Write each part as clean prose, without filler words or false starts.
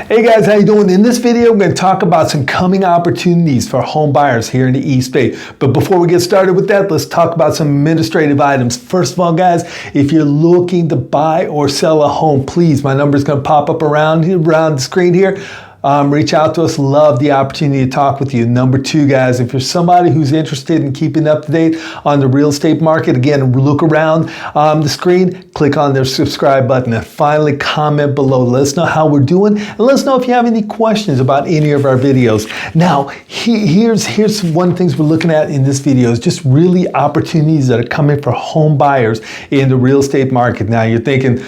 Hey guys, how you doing? In this video, I'm going to talk about some coming opportunities for home buyers here in the East Bay. But before we get started with that, let's talk about some administrative items. First of all, guys, if you're looking to buy or sell a home, please, my number is going to pop up around the screen here. Reach out to us. Love the opportunity to talk with you. Number two, guys, if you're somebody who's interested in keeping up to date on the real estate market, again, look around the screen, click on the subscribe button, and finally comment below. Let us know how we're doing, and let us know if you have any questions about any of our videos. Now, here's one of the things we're looking at in this video is just really opportunities that are coming for home buyers in the real estate market. Now, you're thinking,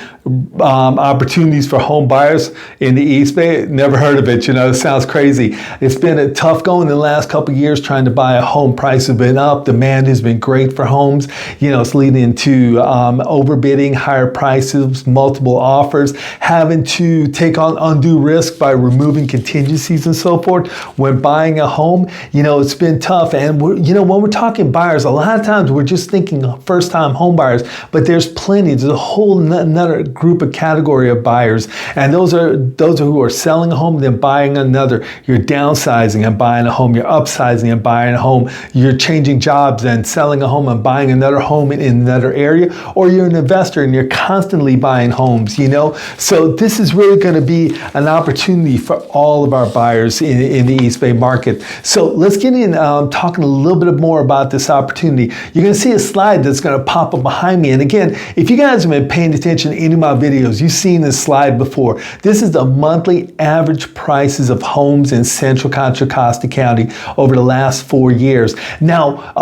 opportunities for home buyers in the East Bay? Never heard of it. You know, it sounds crazy. It's been a tough going the last couple of years trying to buy a home. Prices have been up. Demand has been great for homes. You know, it's leading to overbidding, higher prices, multiple offers, having to take on undue risk by removing contingencies and so forth when buying a home. You know, it's been tough. And when we're talking buyers, a lot of times we're just thinking first-time home buyers, but there's plenty. There's a whole another group of category of buyers, and those are who are selling a home then buying another. You're downsizing and buying a home. You're upsizing and buying a home. You're changing jobs and selling a home and buying another home in another area, or you're an investor and you're constantly buying homes, you know. So this is really going to be an opportunity for all of our buyers in the East Bay market. So let's get in talking a little bit more about this opportunity. You're going to see a slide that's going to pop up behind me, and again, if you guys have been paying attention to any of my videos, you've seen this slide before. This is the monthly average prices of homes in central Contra Costa County over the last 4 years. Now,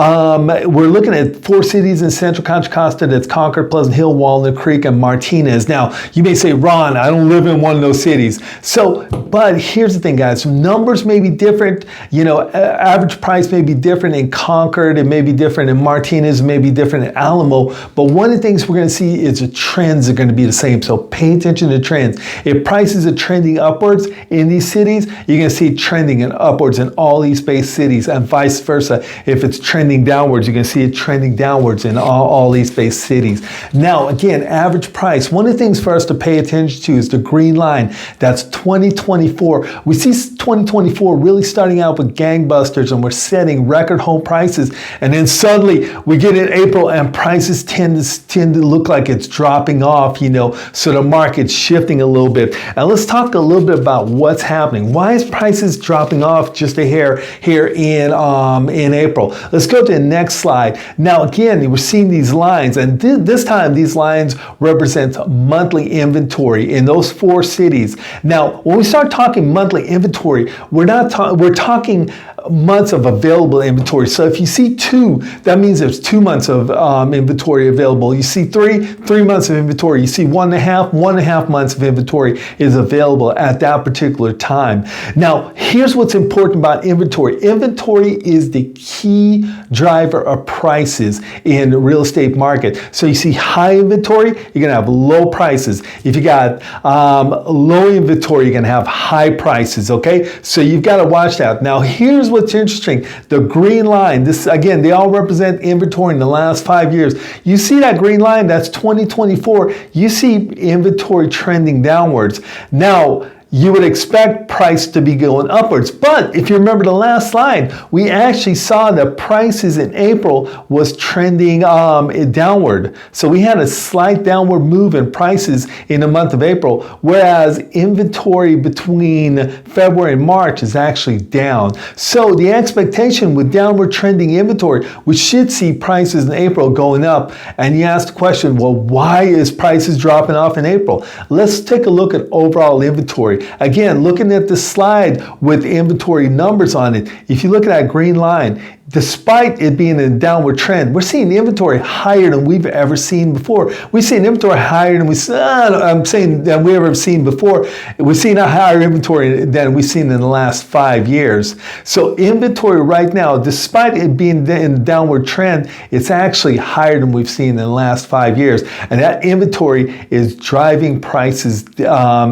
we're looking at 4 cities in central Contra Costa. That's Concord, Pleasant Hill, Walnut Creek, and Martinez. Now, you may say, Ron, I don't live in one of those cities. So, but here's the thing, guys. Numbers may be different. You know, average price may be different in Concord. It may be different in Martinez. It may be different in Alamo. But one of the things we're going to see is the trends are going to be the same. So pay attention to trends. If prices are trending upwards in these cities, you're going to see trending and upwards in all East Bay cities, and vice versa. If it's trending downwards, you're going to see it trending downwards in all East Bay cities. Now, again, average price. One of the things for us to pay attention to is the green line. That's 2024. We see 2024 really starting out with gangbusters, and we're setting record home prices. And then suddenly we get in April and prices tend to look like it's dropping off, you know, so the market's shifting a little bit. And let's talk a little bit about what's happening. Why is prices dropping off just a hair here in April? Let's go to the next slide. Now, again, we're seeing these lines, and this time these lines represent monthly inventory in those 4 cities. Now, when we start talking monthly inventory, we're talking months of available inventory. So if you see 2, that means there's 2 months of inventory available. You see 3 months of inventory. You see 1.5 months of inventory is available at that particular time. Now, here's what's important about inventory. Inventory is the key driver of prices in the real estate market. So you see high inventory, you're going to have low prices. If you got low inventory, you're going to have high prices, okay? So you've got to watch that. Now, here's what's interesting. The green line, this again, they all represent inventory in the last 5 years. You see that green line, that's 2024. You see inventory trending downwards. Now, you would expect price to be going upwards. But if you remember the last slide, we actually saw that prices in April was trending downward. So we had a slight downward move in prices in the month of April, whereas inventory between February and March is actually down. So the expectation with downward trending inventory, we should see prices in April going up. And you ask the question, well, why is prices dropping off in April? Let's take a look at overall inventory. Again, looking at the slide with inventory numbers on it, if you look at that green line, despite it being a downward trend, we're seeing inventory higher than we've ever seen before. We've seen inventory higher than we've ever seen before. We've seen a higher inventory than we've seen in the last 5 years. So inventory right now, despite it being in a downward trend, it's actually higher than we've seen in the last 5 years. And that inventory is driving prices up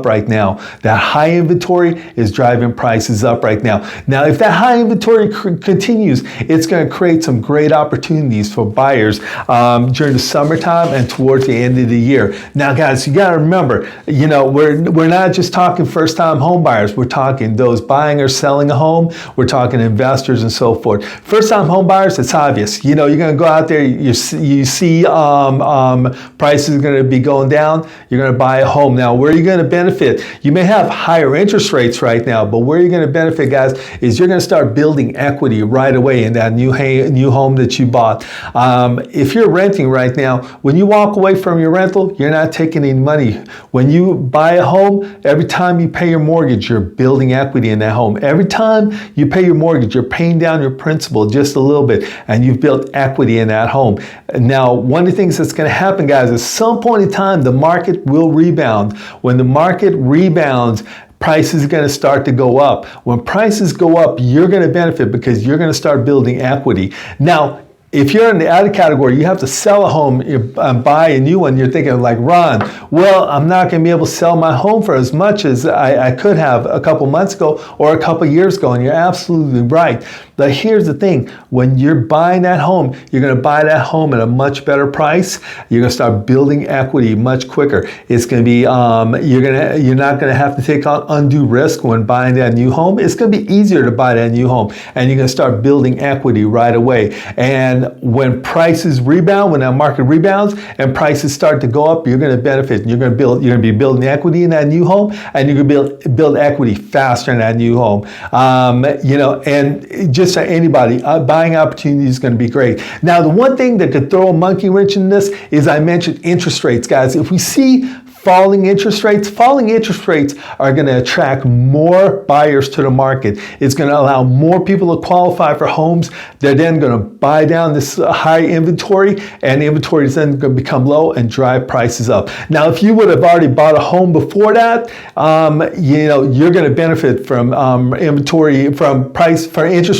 right now. That high inventory is driving prices up right now. Now, if that high inventory continues, it's going to create some great opportunities for buyers during the summertime and towards the end of the year. Now, guys, you got to remember, you know, we're not just talking first-time home buyers. We're talking those buying or selling a home. We're talking investors and so forth. First-time home buyers, it's obvious. You know, you're going to go out there, you see prices are going to be going down. You're going to buy a home. Now, where are you going to benefit? You may have higher interest rates right now, but where you're going to benefit, guys, is you're going to start building equity right away in that new home that you bought. If you're renting right now, when you walk away from your rental, you're not taking any money. When you buy a home, every time you pay your mortgage, you're building equity in that home. Every time you pay your mortgage, you're paying down your principal just a little bit, and you've built equity in that home. Now, one of the things that's going to happen, guys, at some point in time, the market will rebound. When the market rebounds, prices are going to start to go up. When prices go up, you're going to benefit because you're going to start building equity. Now, if you're in the other category, you have to sell a home and buy a new one. You're thinking like, Ron, well, I'm not going to be able to sell my home for as much as I could have a couple months ago or a couple years ago. And you're absolutely right. But here's the thing. When you're buying that home, you're going to buy that home at a much better price. You're going to start building equity much quicker. It's going to be, you're not going to have to take on undue risk when buying that new home. It's going to be easier to buy that new home. And you're going to start building equity right away. And when prices rebound, when that market rebounds and prices start to go up, you're going to benefit. You're going to be building equity in that new home, and you're going to build equity faster in that new home. You know, and just for anybody, buying opportunity is going to be great. Now, the one thing that could throw a monkey wrench in this is I mentioned interest rates, guys. If we see falling interest rates are going to attract more buyers to the market. It's going to allow more people to qualify for homes. They're then going to buy down this high inventory, and the inventory is then going to become low and drive prices up. Now, if you would have already bought a home before that, you know, you're going to benefit from interest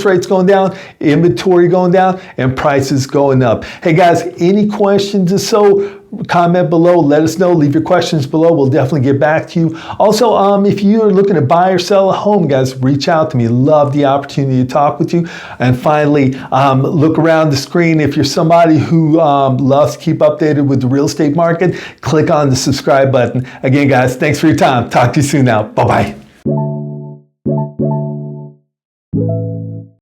rates going down, inventory going down, and prices going up. Hey guys, any questions or so? Comment below, let us know, leave your questions below. We'll definitely get back to you. Also, if you are looking to buy or sell a home, guys, reach out to me. Love the opportunity to talk with you. And finally, look around the screen. If you're somebody who loves to keep updated with the real estate market, click on the subscribe button. Again, guys, thanks for your time. Talk to you soon now. Bye-bye.